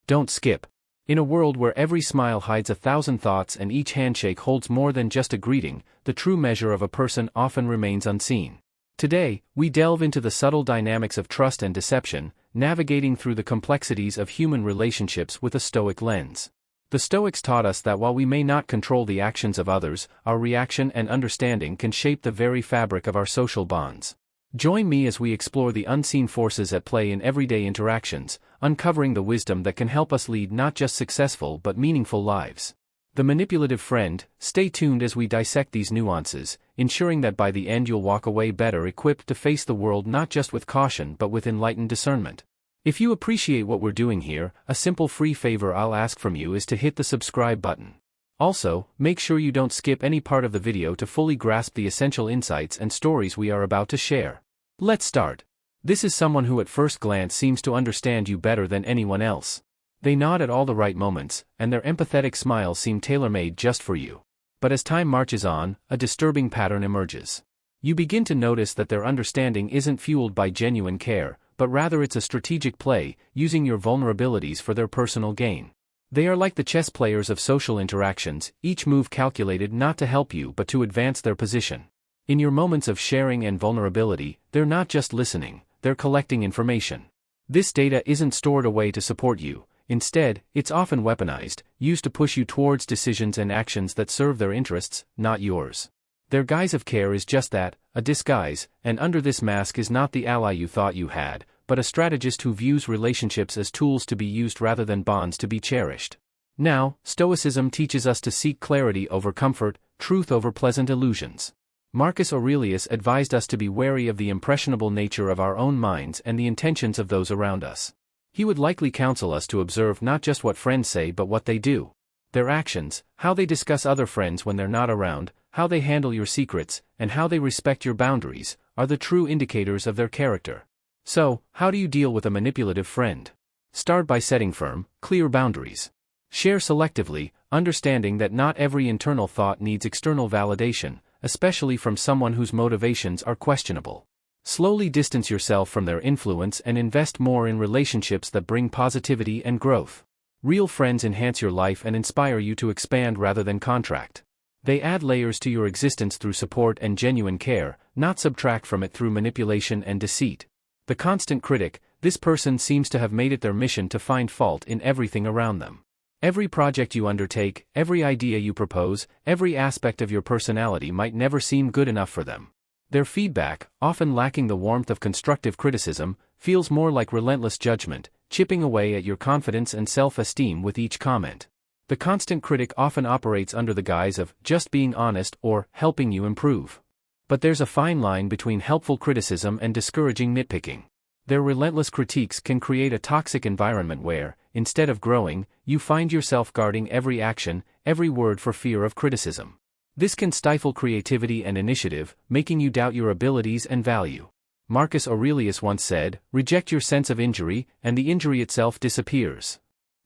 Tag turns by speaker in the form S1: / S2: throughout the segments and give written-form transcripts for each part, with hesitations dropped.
S1: Don't skip. In a world where every smile hides 1,000 thoughts and each handshake holds more than just a greeting, the true measure of a person often remains unseen. Today, we delve into the subtle dynamics of trust and deception, navigating through the complexities of human relationships with a Stoic lens. The Stoics taught us that while we may not control the actions of others, our reaction and understanding can shape the very fabric of our social bonds. Join me as we explore the unseen forces at play in everyday interactions, uncovering the wisdom that can help us lead not just successful but meaningful lives. The manipulative friend. Stay tuned as we dissect these nuances, ensuring that by the end you'll walk away better equipped to face the world not just with caution but with enlightened discernment. If you appreciate what we're doing here, a simple free favor I'll ask from you is to hit the subscribe button. Also, make sure you don't skip any part of the video to fully grasp the essential insights and stories we are about to share. Let's start. This is someone who at first glance seems to understand you better than anyone else. They nod at all the right moments, and their empathetic smiles seem tailor-made just for you. But as time marches on, a disturbing pattern emerges. You begin to notice that their understanding isn't fueled by genuine care, but rather it's a strategic play, using your vulnerabilities for their personal gain. They are like the chess players of social interactions, each move calculated not to help you but to advance their position. In your moments of sharing and vulnerability, they're not just listening, they're collecting information. This data isn't stored away to support you. Instead, it's often weaponized, used to push you towards decisions and actions that serve their interests, not yours. Their guise of care is just that, a disguise, and under this mask is not the ally you thought you had, but a strategist who views relationships as tools to be used rather than bonds to be cherished. Now, Stoicism teaches us to seek clarity over comfort, truth over pleasant illusions. Marcus Aurelius advised us to be wary of the impressionable nature of our own minds and the intentions of those around us. He would likely counsel us to observe not just what friends say but what they do. Their actions, how they discuss other friends when they're not around, how they handle your secrets, and how they respect your boundaries, are the true indicators of their character. So, how do you deal with a manipulative friend? Start by setting firm, clear boundaries. Share selectively, understanding that not every internal thought needs external validation, especially from someone whose motivations are questionable. Slowly distance yourself from their influence and invest more in relationships that bring positivity and growth. Real friends enhance your life and inspire you to expand rather than contract. They add layers to your existence through support and genuine care, not subtract from it through manipulation and deceit. The constant critic. This person seems to have made it their mission to find fault in everything around them. Every project you undertake, every idea you propose, every aspect of your personality might never seem good enough for them. Their feedback, often lacking the warmth of constructive criticism, feels more like relentless judgment, chipping away at your confidence and self-esteem with each comment. The constant critic often operates under the guise of just being honest or helping you improve. But there's a fine line between helpful criticism and discouraging nitpicking. Their relentless critiques can create a toxic environment where, instead of growing, you find yourself guarding every action, every word for fear of criticism. This can stifle creativity and initiative, making you doubt your abilities and value. Marcus Aurelius once said, "Reject your sense of injury, and the injury itself disappears."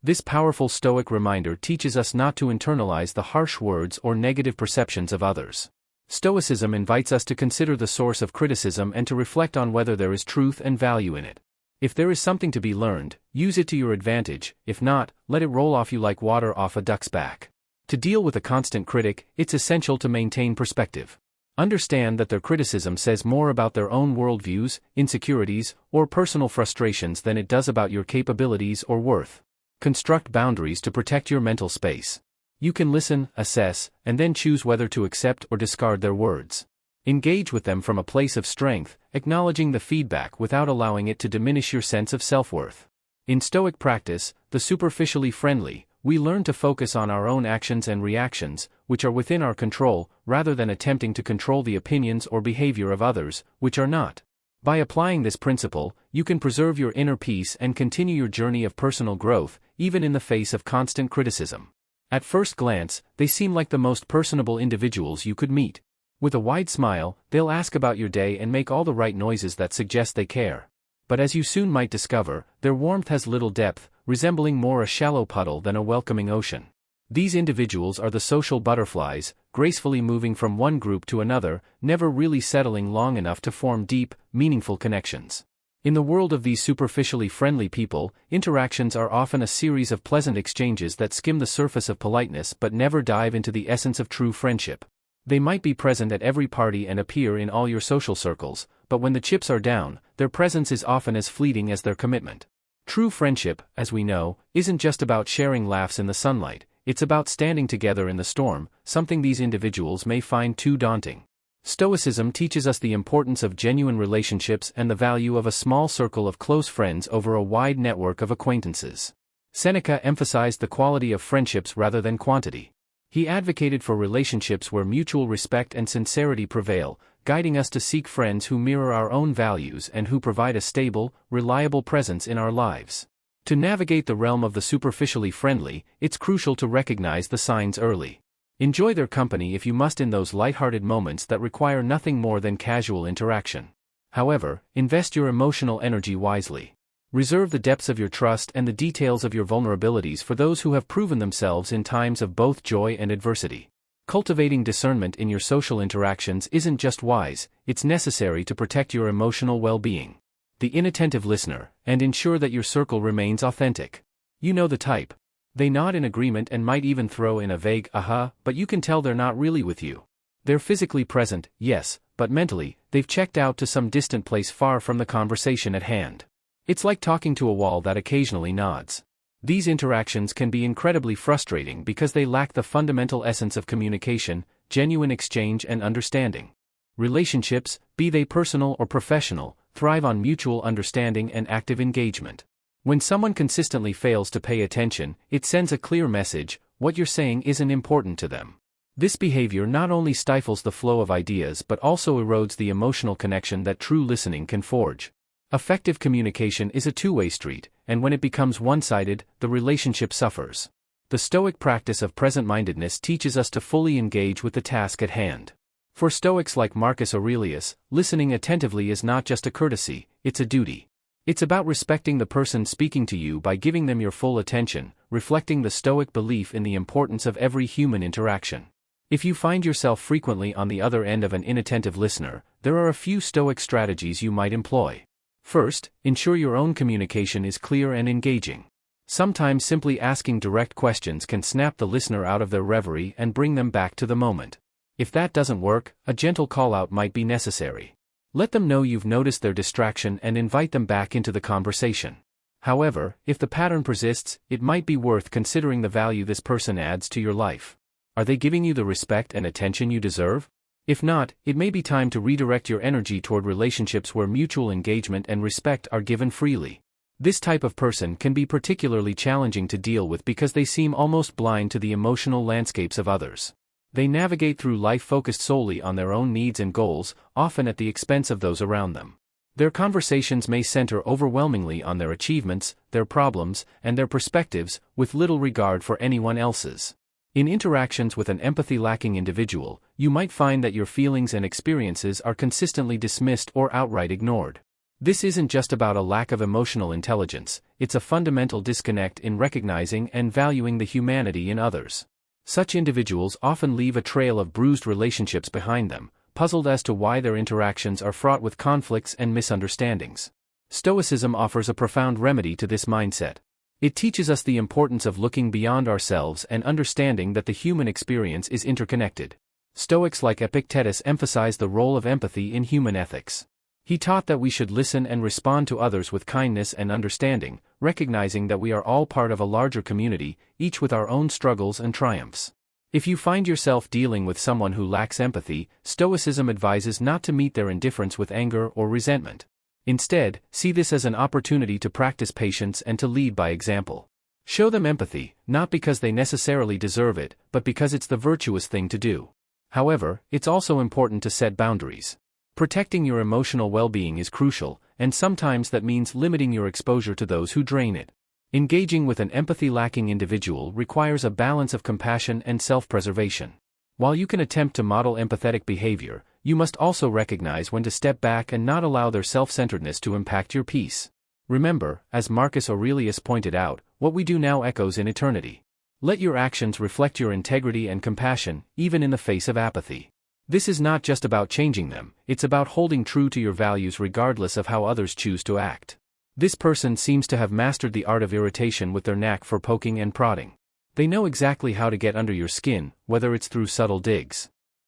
S1: This powerful Stoic reminder teaches us not to internalize the harsh words or negative perceptions of others. Stoicism invites us to consider the source of criticism and to reflect on whether there is truth and value in it. If there is something to be learned, use it to your advantage; if not, let it roll off you like water off a duck's back. To deal with a constant critic, it's essential to maintain perspective. Understand that their criticism says more about their own worldviews, insecurities, or personal frustrations than it does about your capabilities or worth. Construct boundaries to protect your mental space. You can listen, assess, and then choose whether to accept or discard their words. Engage with them from a place of strength, acknowledging the feedback without allowing it to diminish your sense of self-worth. In Stoic practice, the superficially friendly, we learn to focus on our own actions and reactions, which are within our control, rather than attempting to control the opinions or behavior of others, which are not. By applying this principle, you can preserve your inner peace and continue your journey of personal growth, even in the face of constant criticism. At first glance, they seem like the most personable individuals you could meet. With a wide smile, they'll ask about your day and make all the right noises that suggest they care. But as you soon might discover, their warmth has little depth, resembling more a shallow puddle than a welcoming ocean. These individuals are the social butterflies, gracefully moving from one group to another, never really settling long enough to form deep, meaningful connections. In the world of these superficially friendly people, interactions are often a series of pleasant exchanges that skim the surface of politeness but never dive into the essence of true friendship. They might be present at every party and appear in all your social circles, but when the chips are down, their presence is often as fleeting as their commitment. True friendship, as we know, isn't just about sharing laughs in the sunlight, it's about standing together in the storm, something these individuals may find too daunting. Stoicism teaches us the importance of genuine relationships and the value of a small circle of close friends over a wide network of acquaintances. Seneca emphasized the quality of friendships rather than quantity. He advocated for relationships where mutual respect and sincerity prevail, guiding us to seek friends who mirror our own values and who provide a stable, reliable presence in our lives. To navigate the realm of the superficially friendly, it's crucial to recognize the signs early. Enjoy their company if you must in those lighthearted moments that require nothing more than casual interaction. However, invest your emotional energy wisely. Reserve the depths of your trust and the details of your vulnerabilities for those who have proven themselves in times of both joy and adversity. Cultivating discernment in your social interactions isn't just wise, it's necessary to protect your emotional well-being. The inattentive listener, and ensure that your circle remains authentic. You know the type. They nod in agreement and might even throw in a vague aha, but you can tell they're not really with you. They're physically present, yes, but mentally, they've checked out to some distant place far from the conversation at hand. It's like talking to a wall that occasionally nods. These interactions can be incredibly frustrating because they lack the fundamental essence of communication, genuine exchange and understanding. Relationships, be they personal or professional, thrive on mutual understanding and active engagement. When someone consistently fails to pay attention, it sends a clear message: what you're saying isn't important to them. This behavior not only stifles the flow of ideas but also erodes the emotional connection that true listening can forge. Effective communication is a two-way street, and when it becomes one-sided, the relationship suffers. The Stoic practice of present-mindedness teaches us to fully engage with the task at hand. For Stoics like Marcus Aurelius, listening attentively is not just a courtesy, it's a duty. It's about respecting the person speaking to you by giving them your full attention, reflecting the Stoic belief in the importance of every human interaction. If you find yourself frequently on the other end of an inattentive listener, there are a few Stoic strategies you might employ. First, ensure your own communication is clear and engaging. Sometimes simply asking direct questions can snap the listener out of their reverie and bring them back to the moment. If that doesn't work, a gentle call-out might be necessary. Let them know you've noticed their distraction and invite them back into the conversation. However, if the pattern persists, it might be worth considering the value this person adds to your life. Are they giving you the respect and attention you deserve? If not, it may be time to redirect your energy toward relationships where mutual engagement and respect are given freely. This type of person can be particularly challenging to deal with because they seem almost blind to the emotional landscapes of others. They navigate through life focused solely on their own needs and goals, often at the expense of those around them. Their conversations may center overwhelmingly on their achievements, their problems, and their perspectives, with little regard for anyone else's. In interactions with an empathy-lacking individual, you might find that your feelings and experiences are consistently dismissed or outright ignored. This isn't just about a lack of emotional intelligence, it's a fundamental disconnect in recognizing and valuing the humanity in others. Such individuals often leave a trail of bruised relationships behind them, puzzled as to why their interactions are fraught with conflicts and misunderstandings. Stoicism offers a profound remedy to this mindset. It teaches us the importance of looking beyond ourselves and understanding that the human experience is interconnected. Stoics like Epictetus emphasized the role of empathy in human ethics. He taught that we should listen and respond to others with kindness and understanding, recognizing that we are all part of a larger community, each with our own struggles and triumphs. If you find yourself dealing with someone who lacks empathy, Stoicism advises not to meet their indifference with anger or resentment. Instead, see this as an opportunity to practice patience and to lead by example. Show them empathy, not because they necessarily deserve it, but because it's the virtuous thing to do. However, it's also important to set boundaries. Protecting your emotional well-being is crucial, and sometimes that means limiting your exposure to those who drain it. Engaging with an empathy-lacking individual requires a balance of compassion and self-preservation. While you can attempt to model empathetic behavior, you must also recognize when to step back and not allow their self-centeredness to impact your peace. Remember, as Marcus Aurelius pointed out, what we do now echoes in eternity. Let your actions reflect your integrity and compassion, even in the face of apathy. This is not just about changing them, it's about holding true to your values regardless of how others choose to act. This person seems to have mastered the art of irritation with their knack for poking and prodding. They know exactly how to get under your skin, whether it's through subtle digs.